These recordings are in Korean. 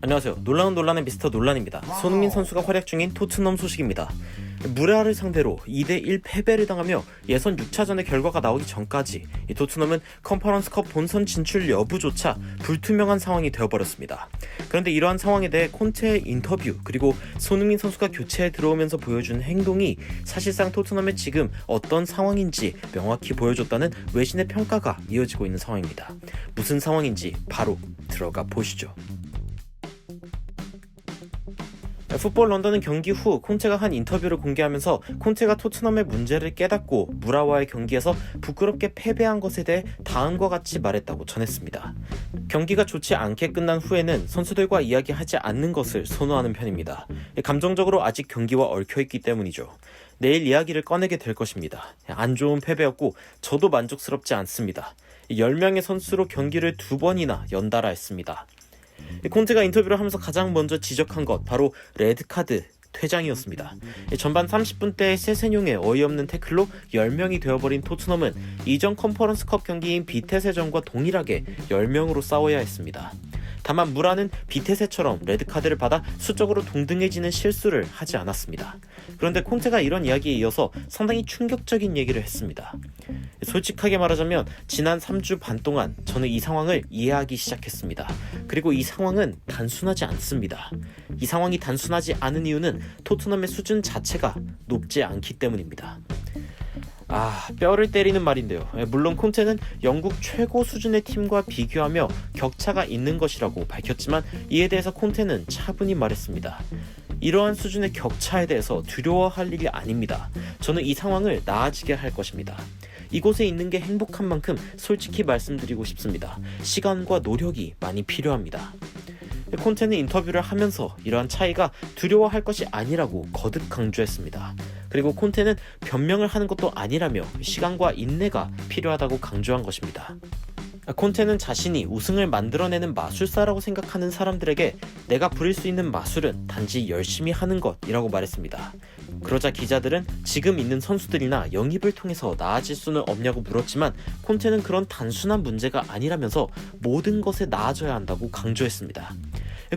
안녕하세요. 놀라운 논란의 미스터 논란입니다. 손흥민 선수가 활약 중인 토트넘 소식입니다. 무레아를 상대로 2대1 패배를 당하며 예선 6차전의 결과가 나오기 전까지 이 토트넘은 컨퍼런스컵 본선 진출 여부조차 불투명한 상황이 되어버렸습니다. 그런데 이러한 상황에 대해 콘테의 인터뷰 그리고 손흥민 선수가 교체에 들어오면서 보여준 행동이 사실상 토트넘의 지금 어떤 상황인지 명확히 보여줬다는 외신의 평가가 이어지고 있는 상황입니다. 무슨 상황인지 바로 들어가 보시죠. 풋볼 런던은 경기 후 콘테가 한 인터뷰를 공개하면서 콘테가 토트넘의 문제를 깨닫고 무라와의 경기에서 부끄럽게 패배한 것에 대해 다음과 같이 말했다고 전했습니다. 경기가 좋지 않게 끝난 후에는 선수들과 이야기하지 않는 것을 선호하는 편입니다. 감정적으로 아직 경기와 얽혀있기 때문이죠. 내일 이야기를 꺼내게 될 것입니다. 안 좋은 패배였고 저도 만족스럽지 않습니다. 10명의 선수로 경기를 2번이나 연달아 했습니다. 콘테가 인터뷰를 하면서 가장 먼저 지적한 것 바로 레드카드 퇴장이었습니다. 전반 30분대 세세뇽의 어이없는 태클로 10명이 되어버린 토트넘은 이전 컨퍼런스컵 경기인 비테세전과 동일하게 10명으로 싸워야 했습니다. 다만 무라는 비테세처럼 레드카드를 받아 수적으로 동등해지는 실수를 하지 않았습니다. 그런데 콘테가 이런 이야기에 이어서 상당히 충격적인 얘기를 했습니다. 솔직하게 말하자면 지난 3주 반 동안 저는 이 상황을 이해하기 시작했습니다. 그리고 이 상황은 단순하지 않습니다. 이 상황이 단순하지 않은 이유는 토트넘의 수준 자체가 높지 않기 때문입니다. 뼈를 때리는 말인데요. 물론 콘테는 영국 최고 수준의 팀과 비교하며 격차가 있는 것이라고 밝혔지만 이에 대해서 콘테는 차분히 말했습니다. 이러한 수준의 격차에 대해서 두려워할 일이 아닙니다. 저는 이 상황을 나아지게 할 것입니다. 이곳에 있는 게 행복한 만큼 솔직히 말씀드리고 싶습니다. 시간과 노력이 많이 필요합니다. 콘테는 인터뷰를 하면서 이러한 차이가 두려워할 것이 아니라고 거듭 강조했습니다. 그리고 콘테는 변명을 하는 것도 아니라며 시간과 인내가 필요하다고 강조한 것입니다. 콘테는 자신이 우승을 만들어내는 마술사라고 생각하는 사람들에게 내가 부릴 수 있는 마술은 단지 열심히 하는 것이라고 말했습니다. 그러자 기자들은 지금 있는 선수들이나 영입을 통해서 나아질 수는 없냐고 물었지만 콘테는 그런 단순한 문제가 아니라면서 모든 것에 나아져야 한다고 강조했습니다.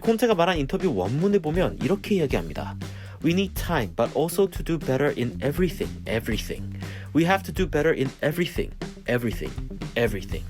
콘테가 말한 인터뷰 원문을 보면 이렇게 이야기합니다. We need time, but also to do better in everything, everything. We have to do better in everything, everything, everything.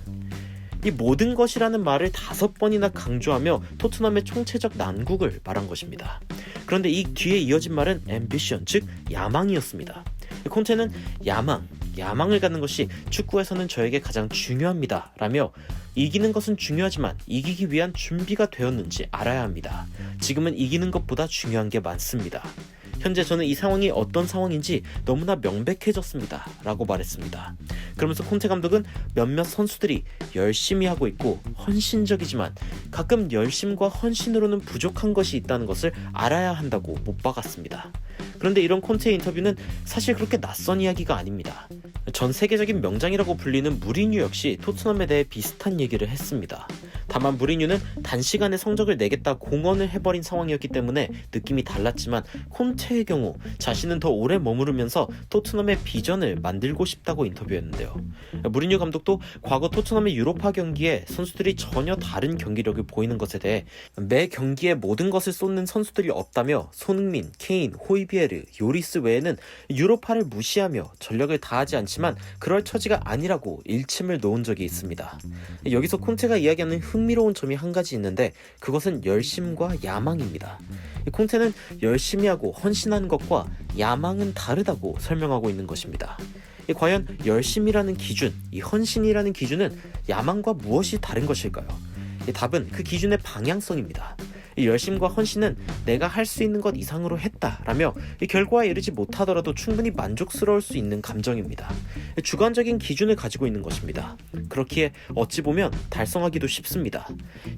이 모든 것이라는 말을 5번이나 강조하며 토트넘의 총체적 난국을 말한 것입니다. 그런데 이 뒤에 이어진 말은 ambition, 즉 야망이었습니다. 콘테는 야망을 갖는 것이 축구에서는 저에게 가장 중요합니다 라며 이기는 것은 중요하지만 이기기 위한 준비가 되었는지 알아야 합니다. 지금은 이기는 것보다 중요한 게 많습니다. 현재 저는 이 상황이 어떤 상황인지 너무나 명백해졌습니다 라고 말했습니다. 그러면서 콘테 감독은 몇몇 선수들이 열심히 하고 있고 헌신적이지만 가끔 열심과 헌신으로는 부족한 것이 있다는 것을 알아야 한다고 못 박았습니다. 그런데 이런 콘테의 인터뷰는 사실 그렇게 낯선 이야기가 아닙니다. 전 세계적인 명장이라고 불리는 무리뉴 역시 토트넘에 대해 비슷한 얘기를 했습니다. 다만 무리뉴는 단시간에 성적을 내겠다 공언을 해버린 상황이었기 때문에 느낌이 달랐지만 콘테의 경우 자신은 더 오래 머무르면서 토트넘의 비전을 만들고 싶다고 인터뷰했는데요. 무리뉴 감독도 과거 토트넘의 유로파 경기에 선수들이 전혀 다른 경기력을 보이는 것에 대해 매 경기에 모든 것을 쏟는 선수들이 없다며 손흥민, 케인, 호이비에르, 요리스 외에는 유로파를 무시하며 전력을 다하지 않지만 그럴 처지가 아니라고 일침을 놓은 적이 있습니다. 여기서 콘테가 이야기하는 흥미로운 점이 한 가지 있는데 그것은 열심과 야망입니다. 콘테는 열심히 하고 헌신하는 것과 야망은 다르다고 설명하고 있는 것입니다. 과연 열심이라는 기준, 이 헌신이라는 기준은 야망과 무엇이 다른 것일까요? 답은 그 기준의 방향성입니다. 이 열심과 헌신은 내가 할 수 있는 것 이상으로 했다라며 이 결과에 이르지 못하더라도 충분히 만족스러울 수 있는 감정입니다. 주관적인 기준을 가지고 있는 것입니다. 그렇기에 어찌 보면 달성하기도 쉽습니다.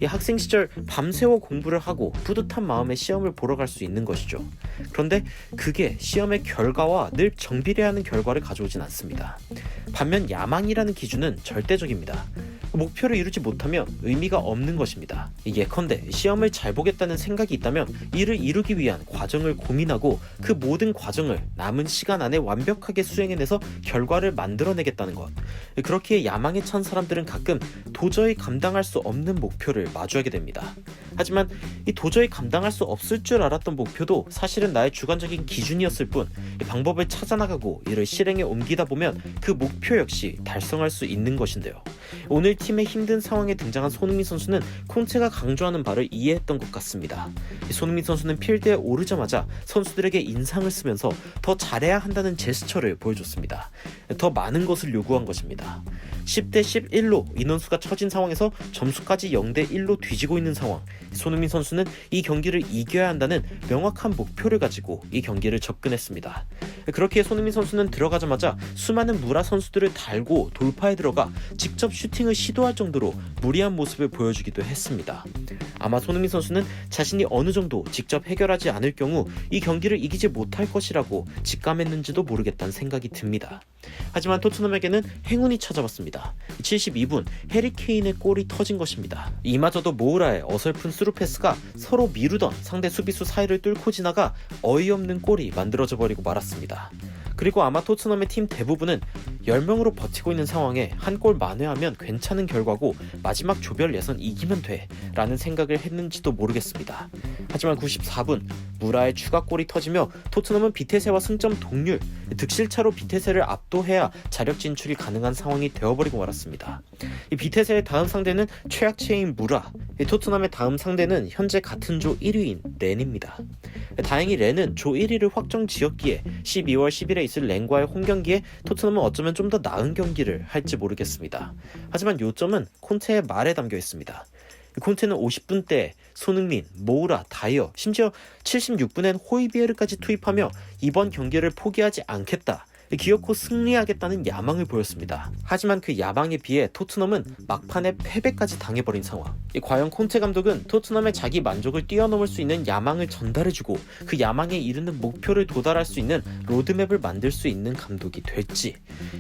이 학생 시절 밤새워 공부를 하고 뿌듯한 마음에 시험을 보러 갈 수 있는 것이죠. 그런데 그게 시험의 결과와 늘 정비례하는 결과를 가져오진 않습니다. 반면 야망이라는 기준은 절대적입니다. 목표를 이루지 못하면 의미가 없는 것입니다. 예컨대 시험을 잘 보겠다는 생각이 있다면 이를 이루기 위한 과정을 고민하고 그 모든 과정을 남은 시간 안에 완벽하게 수행해내서 결과를 만들어내겠다는 것. 그렇기에 야망에 찬 사람들은 가끔 도저히 감당할 수 없는 목표를 마주하게 됩니다. 하지만 이 도저히 감당할 수 없을 줄 알았던 목표도 사실은 나의 주관적인 기준이었을 뿐, 방법을 찾아나가고 이를 실행에 옮기다 보면 그 목표 역시 달성할 수 있는 것인데요. 오늘 팀의 힘든 상황에 등장한 손흥민 선수는 콘테가 강조하는 바를 이해했던 것 같습니다. 손흥민 선수는 필드에 오르자마자 선수들에게 인상을 쓰면서 더 잘해야 한다는 제스처를 보여줬습니다. 더 많은 것을 요구한 것입니다. 10대 11로 인원수가 처진 상황에서 점수까지 0대 1로 뒤지고 있는 상황. 손흥민 선수는 이 경기를 이겨야 한다는 명확한 목표를 가지고 이 경기를 접근했습니다. 그렇기에 손흥민 선수는 들어가자마자 수많은 무라 선수들을 달고 돌파에 들어가 직접 슈팅을 시도할 정도로 무리한 모습을 보여주기도 했습니다. 아마 손흥민 선수는 자신이 어느 정도 직접 해결하지 않을 경우 이 경기를 이기지 못할 것이라고 직감했는지도 모르겠다는 생각이 듭니다. 하지만 토트넘에게는 행운이 찾아왔습니다. 72분 해리 케인의 골이 터진 것입니다. 이마저도 모우라의 어설픈 스루 패스가 서로 미루던 상대 수비수 사이를 뚫고 지나가 어이없는 골이 만들어져 버리고 말았습니다. 그리고 아마 토트넘의 팀 대부분은 10명으로 버티고 있는 상황에 한 골 만회하면 괜찮은 결과고 마지막 조별 예선 이기면 돼 라는 생각을 했는지도 모르겠습니다. 하지만 94분 무라의 추가골이 터지며 토트넘은 비테세와 승점 동률, 득실차로 비테세를 압도해야 자력 진출이 가능한 상황이 되어버리고 말았습니다. 이 비테세의 다음 상대는 최악체인 무라, 토트넘의 다음 상대는 현재 같은 조 1위인 렌입니다. 다행히 렌은 조 1위를 확정 지었기에 12월 10일에 있을 렌과의 홈경기에 토트넘은 어쩌면 좀 더 나은 경기를 할지 모르겠습니다. 하지만 요점은 콘테의 말에 담겨 있습니다. 콘테는 50분 때 손흥민, 모우라, 다이어, 심지어 76분엔 호이비에르까지 투입하며 이번 경기를 포기하지 않겠다, 기어코 승리하겠다는 야망을 보였습니다. 하지만 그 야망에 비해 토트넘은 막판에 패배까지 당해버린 상황. 과연 콘테 감독은 토트넘의 자기 만족을 뛰어넘을 수 있는 야망을 전달해주고 그 야망에 이르는 목표를 도달할 수 있는 로드맵을 만들 수 있는 감독이 될지,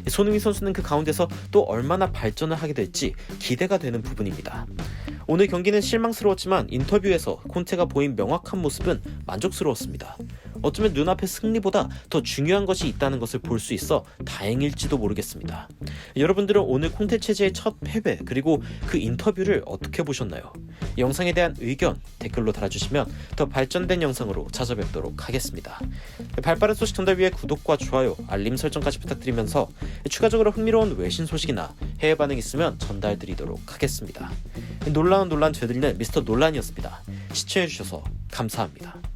손흥민 선수는 그 가운데서 또 얼마나 발전을 하게 될지 기대가 되는 부분입니다. 오늘 경기는 실망스러웠지만 인터뷰에서 콘테가 보인 명확한 모습은 만족스러웠습니다. 어쩌면 눈앞의 승리보다 더 중요한 것이 있다는 것을 볼 수 있어 다행일지도 모르겠습니다. 여러분들은 오늘 콘테 체제의 첫 패배 그리고 그 인터뷰를 어떻게 보셨나요? 영상에 대한 의견 댓글로 달아주시면 더 발전된 영상으로 찾아뵙도록 하겠습니다. 발빠른 소식 전달 위해 구독과 좋아요, 알림 설정까지 부탁드리면서 추가적으로 흥미로운 외신 소식이나 해외 반응 있으면 전달드리도록 하겠습니다. 놀라운 논란 되돌리는 미스터 논란이었습니다. 시청해주셔서 감사합니다.